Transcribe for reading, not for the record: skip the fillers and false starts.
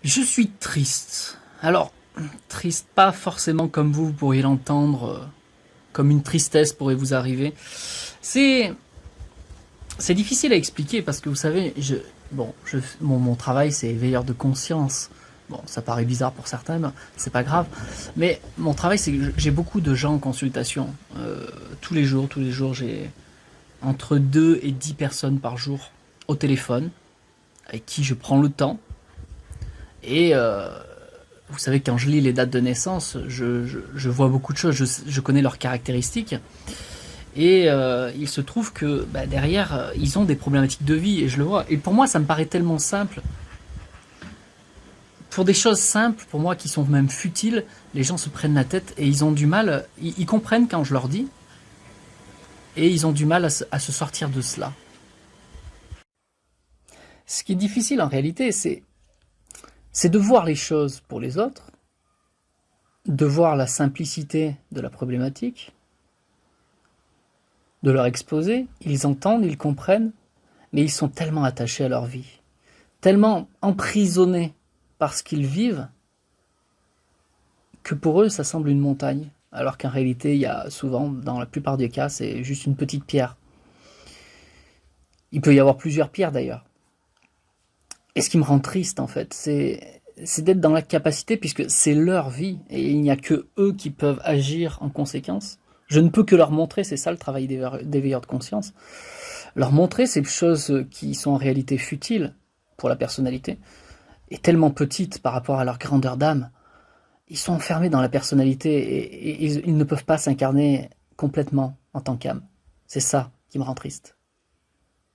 Je suis triste. Alors, triste, pas forcément comme vous pourriez l'entendre, comme une tristesse pourrait vous arriver. C'est, c'est difficile à expliquer parce que vous savez, mon travail c'est éveilleur de conscience. Bon, ça paraît bizarre pour certains, mais c'est pas grave. Mais mon travail, c'est que j'ai beaucoup de gens en consultation. Tous les jours, j'ai entre 2 et 10 personnes par jour au téléphone, avec qui je prends le temps. Et vous savez, quand je lis les dates de naissance, je vois beaucoup de choses, je connais leurs caractéristiques. Et il se trouve que derrière, ils ont des problématiques de vie, et je le vois. Et pour moi, ça me paraît tellement simple. Pour des choses simples, pour moi, qui sont même futiles, les gens se prennent la tête et ils ont du mal, ils comprennent quand je leur dis, et ils ont du mal à se sortir de cela. Ce qui est difficile en réalité, c'est de voir les choses pour les autres, de voir la simplicité de la problématique, de leur exposer, ils entendent, ils comprennent, mais ils sont tellement attachés à leur vie, tellement emprisonnés par ce qu'ils vivent, que pour eux ça semble une montagne, alors qu'en réalité il y a souvent, dans la plupart des cas, c'est juste une petite pierre. Il peut y avoir plusieurs pierres d'ailleurs. Et ce qui me rend triste en fait, c'est d'être dans la capacité, puisque c'est leur vie, et il n'y a que eux qui peuvent agir en conséquence. Je ne peux que leur montrer, c'est ça le travail d'éveilleur de conscience, leur montrer ces choses qui sont en réalité futiles pour la personnalité, et tellement petites par rapport à leur grandeur d'âme. Ils sont enfermés dans la personnalité, et ils ne peuvent pas s'incarner complètement en tant qu'âme. C'est ça qui me rend triste.